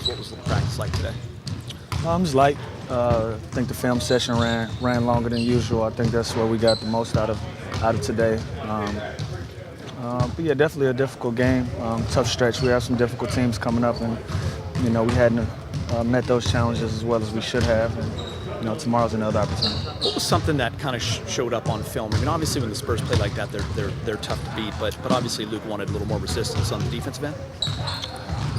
what was the practice like today? It's light. I think the film session ran longer than usual. I think that's where we got the most out of today. But yeah, definitely a difficult game, tough stretch. We have some difficult teams coming up, and we hadn't met those challenges as well as we should have. And tomorrow's another opportunity. What was something that kind of showed up on film? I mean, obviously when the Spurs play like that, they're tough to beat. But obviously Luke wanted a little more resistance on the defensive end.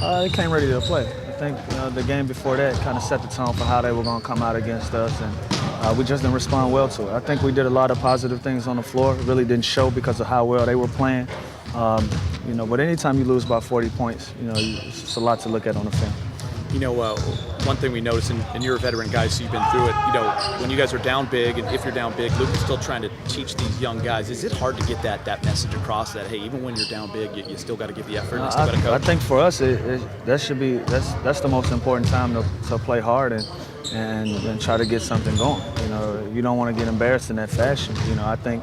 They came ready to play. I think the game before that kind of set the tone for how they were going to come out against us, and we just didn't respond well to it. I think we did a lot of positive things on the floor. It really didn't show because of how well they were playing. But anytime you lose by 40 points, it's just a lot to look at on the film. One thing we noticed, and you're a veteran guy, so you've been through it, when you guys are down big, and if you're down big, Luke is still trying to teach these young guys. Is it hard to get that message across that, hey, even when you're down big, you still got to give the effort, and you still got to coach? I think for us, that's the most important time to play hard and try to get something going. You don't want to get embarrassed in that fashion. I think,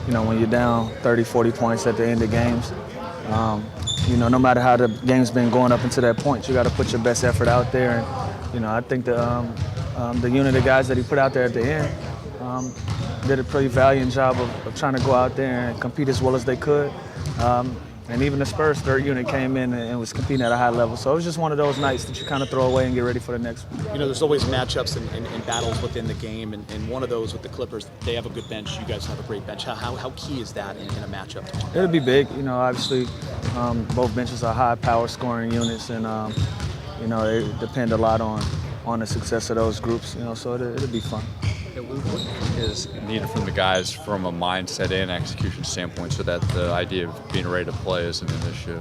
when you're down 30, 40 points at the end of games, no matter how the game's been going up until that point, you got to put your best effort out there. And I think the unit of guys that he put out there at the end did a pretty valiant job of trying to go out there and compete as well as they could. And even the Spurs third unit came in and was competing at a high level. So it was just one of those nights that you kind of throw away and get ready for the next one. There's always matchups and battles within the game, and one of those with the Clippers, they have a good bench. You guys have a great bench. How key is that in a matchup tomorrow? It'll be big. Obviously, both benches are high power scoring units, and they depend a lot on the success of those groups. So it'll be fun. What is needed from the guys from a mindset and execution standpoint so that the idea of being ready to play isn't an issue?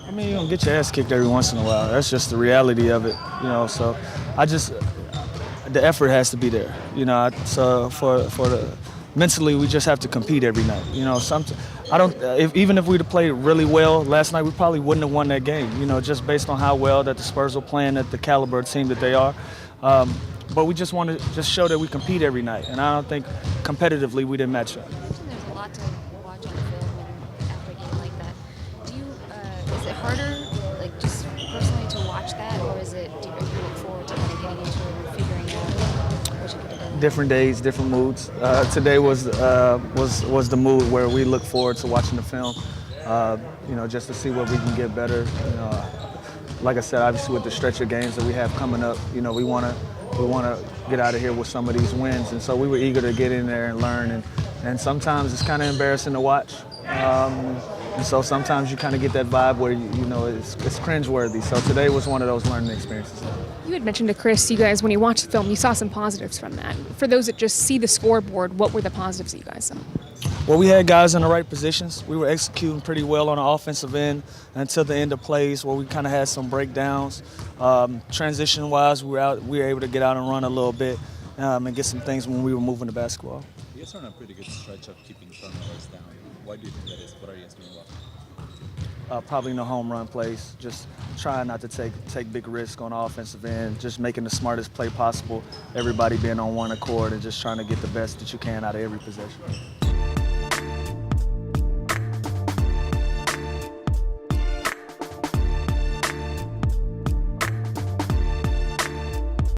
I mean, you're going to get your ass kicked every once in a while. That's just the reality of it, So the effort has to be there, So mentally, we just have to compete every night. Even if we'd have played really well last night, we probably wouldn't have won that game, just based on how well that the Spurs were playing at the caliber of team that they are. But we just want to show that we compete every night, and I don't think competitively we didn't match up. There's a lot to watch on film after a game like that. Is it harder, just personally to watch that, or is it do you look forward to kind of getting into it and figuring out what you could have done? Different days, different moods. Today was the mood where we look forward to watching the film, just to see what we can get better. Like I said, obviously with the stretch of games that we have coming up, we want to get out of here with some of these wins, and so we were eager to get in there and learn. And sometimes it's kind of embarrassing to watch, and so sometimes you kind of get that vibe where it's cringeworthy. So today was one of those learning experiences. You had mentioned to Chris, you guys, when you watched the film, you saw some positives from that. For those that just see the scoreboard, what were the positives that you guys saw? Well, we had guys in the right positions. We were executing pretty well on the offensive end until the end of plays where we kind of had some breakdowns. Transition-wise, we were able to get out and run a little bit and get some things when we were moving the basketball. You guys are on a pretty good stretch of keeping turnovers down. Why do you think that is? What are you guys doing well? Probably no home run plays. Just trying not to take big risks on the offensive end. Just making the smartest play possible. Everybody being on one accord and just trying to get the best that you can out of every possession.